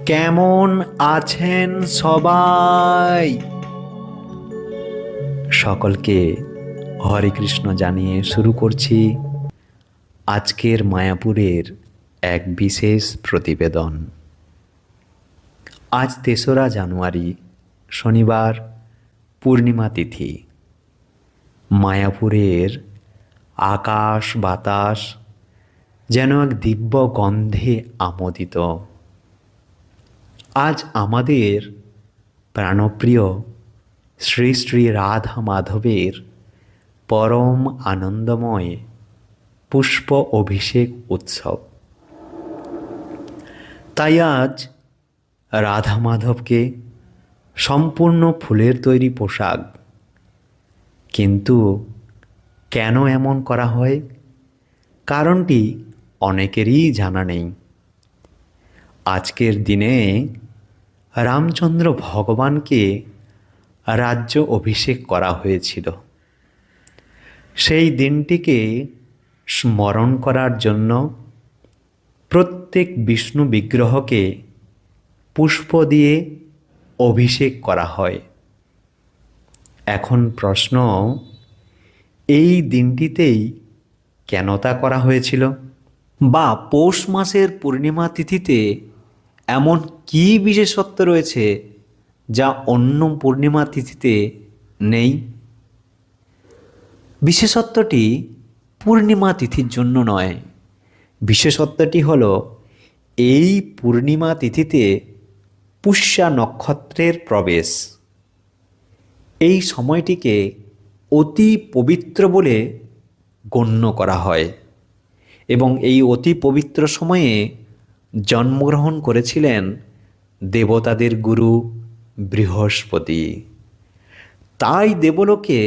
কেমন আছেন সবাই? সকলকে হরে কৃষ্ণ জানিয়ে শুরু করছি আজকের মায়াপুরের এক বিশেষ প্রতিবেদন। আজ ৩রা জানুয়ারি, শনিবার, পূর্ণিমা তিথি। মায়াপুরের আকাশ বাতাস যেন এক দিব্য গন্ধে আমোদিত। আজ আমাদের প্রাণপ্রিয় শ্রী শ্রী রাধা মাধবের পরম আনন্দময় পুষ্প অভিষেক উৎসব। তাই আজ রাধা মাধবকে সম্পূর্ণ ফুলের তৈরি পোশাক। কিন্তু কেন এমন করা হয়, কারণটি অনেকেরই জানা নেই। আজকের দিনে রামচন্দ্র ভগবানকে রাজ্য অভিষেক করা হয়েছিল। সেই দিনটিকে স্মরণ করার জন্য প্রত্যেক বিষ্ণু বিগ্রহকে পুষ্প দিয়ে অভিষেক করা হয়। এখন প্রশ্ন, এই দিনটিতেই কেন তা করা হয়েছিল? বা পৌষ মাসের পূর্ণিমা তিথিতে এমন কী বিশেষত্ব রয়েছে যা অন্য পূর্ণিমা তিথিতে নেই? বিশেষত্বটি পূর্ণিমা তিথির জন্য নয়, বিশেষত্বটি হল এই পূর্ণিমা তিথিতে পুষ্যা নক্ষত্রের প্রবেশ। এই সময়টিকে অতি পবিত্র বলে গণ্য করা হয় এবং এই অতি পবিত্র সময়ে জন্মগ্রহণ করেছিলেন দেবতাদের গুরু বৃহস্পতি। তাই দেবলোকে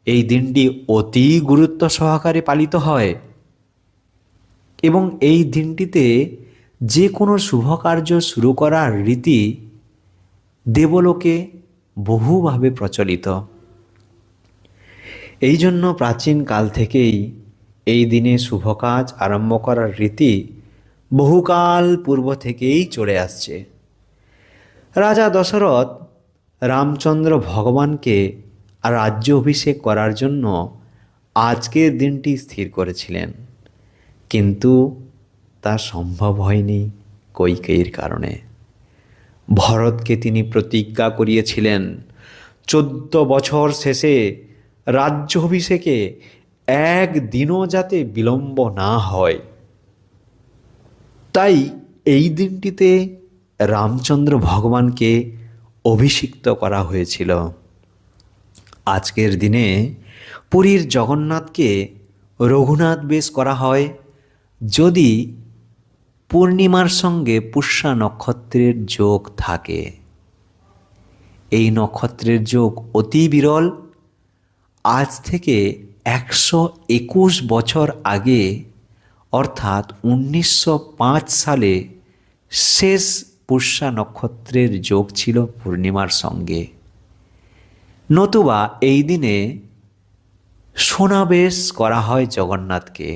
এই দিনটি অতি গুরুত্ব সহকারে পালিত হয় এবং এই দিনটিতে যে কোনো শুভ কার্য শুরু করার রীতি দেবলোকে বহুভাবে প্রচলিত। এই জন্য প্রাচীন কাল থেকেই এই দিনে শুভ কাজ আরম্ভ করার রীতি বহুকাল পূর্ব থেকেই চলে আসছে। রাজা দশরথ রামচন্দ্র ভগবানকে রাজ্য অভিষেক করার জন্য আজকের দিনটি স্থির করেছিলেন, কিন্তু তা সম্ভব হয়নি কইকেয়ীর কারণে। ভরতকে তিনি প্রতিজ্ঞা করিয়েছিলেন 14 বছর শেষে রাজ্য অভিষেকে একদিনও যাতে বিলম্ব না হয়। তাই এই দিনটিতে রামচন্দ্র ভগবানকে অভিষিক্ত করা হয়েছিল। আজকের দিনে পুরীর জগন্নাথকে রঘুনাথ বেশ করা হয় যদি পূর্ণিমার সঙ্গে পুষ্যা নক্ষত্রের যোগ থাকে। এই নক্ষত্রের যোগ অতি বিরল। আজ থেকে 121 বছর আগে অর্থাৎ 1905 সালে শেষ পুষ্যা নক্ষত্রের যোগ ছিল পূর্ণিমার সঙ্গে। নতুবা এই দিনে সোনাবেশ করা হয় জগন্নাথকে।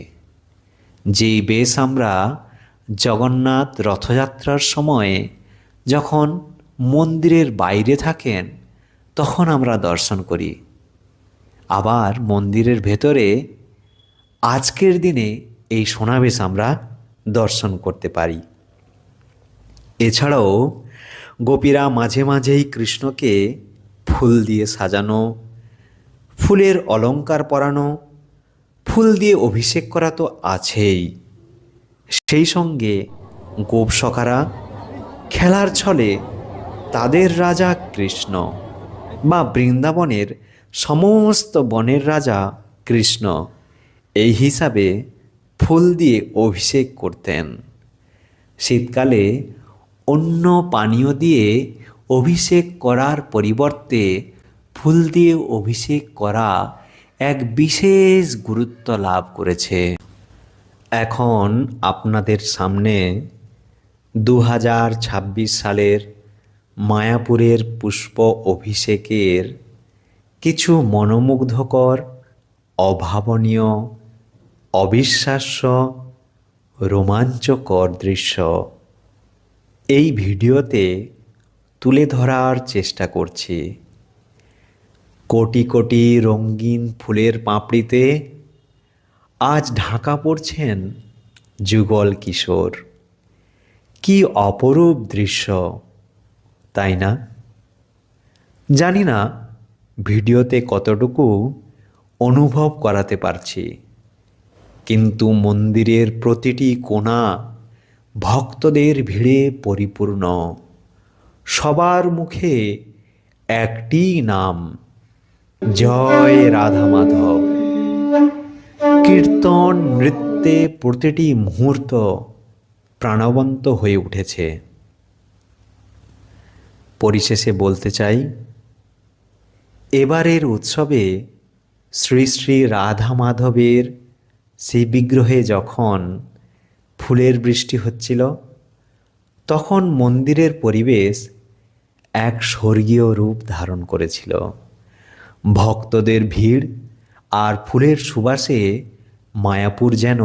যেই বেশ আমরা জগন্নাথ রথযাত্রার সময়ে যখন মন্দিরের বাইরে থাকেন তখন আমরা দর্শন করি, আবার মন্দিরের ভেতরে আজকের দিনে এই সোনাবেশ আমরা দর্শন করতে পারি। এছাড়াও গোপীরা মাঝে মাঝেই কৃষ্ণকে ফুল দিয়ে সাজানো, ফুলের অলংকার পরানো, ফুল দিয়ে অভিষেক করা তো আছেই। সেই সঙ্গে গোপসখারা খেলার ছলে তাদের রাজা কৃষ্ণ বা বৃন্দাবনের সমস্ত বনের রাজা কৃষ্ণ এই হিসাবে ফুল দিয়ে অভিষেক করতেন। শীতকালে অন্য পানীয় দিয়ে অভিষেক করার পরিবর্তে ফুল দিয়ে অভিষেক করা এক বিশেষ গুরুত্ব লাভ করেছে। এখন আপনাদের সামনে 2026 সালের মায়াপুরের পুষ্প অভিষেকের কিছু মনোমুগ্ধকর, অভাবনীয়, অবিশ্বাস্য, রোমাঞ্চকর দৃশ্য। এই ভিডিওতে তুলে ধরার চেষ্টা করছি। কোটি কোটি রঙিন ফুলের পাপড়িতে আজ ঢাকা পড়ছেন যুগল কিশোর। কি অপরূপ দৃশ্য, তাই না? জানি না ভিডিওতে কতটুকু অনুভব করাতে পারছি, কিন্তু মন্দিরের প্রতিটি কোণা ভক্তদের ভিড়ে পরিপূর্ণ। সবার মুখে একটি নাম, জয় রাধা মাধব। কীর্তন নৃত্যে প্রতিটি মুহূর্ত প্রাণবন্ত হয়ে উঠেছে। পরিশেষে বলতে চাই, এবারের উৎসবে শ্রী শ্রী রাধা মাধবের সেই বিগ্রহে যখন ফুলের বৃষ্টি হচ্ছিল, তখন মন্দিরের পরিবেশ এক স্বর্গীয় রূপ ধারণ করেছিল। ভক্তদের ভিড় আর ফুলের সুবাসে মায়াপুর যেন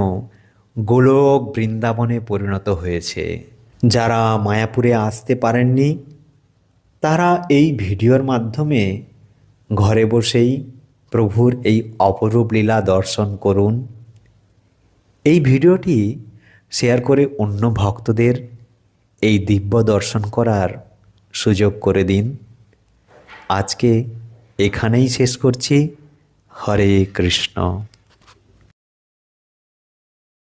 গোলক বৃন্দাবনে পরিণত হয়েছে। যারা মায়াপুরে আসতে পারেননি, তারা এই ভিডিওর মাধ্যমে ঘরে বসেই প্রভুর এই অপরূপ লীলা দর্শন করুন। এই ভিডিওটি শেয়ার করে অন্য ভক্তদের এই দিব্য দর্শন করার সুযোগ করে দিন। আজকে এখানেই শেষ করছি। হরে কৃষ্ণ।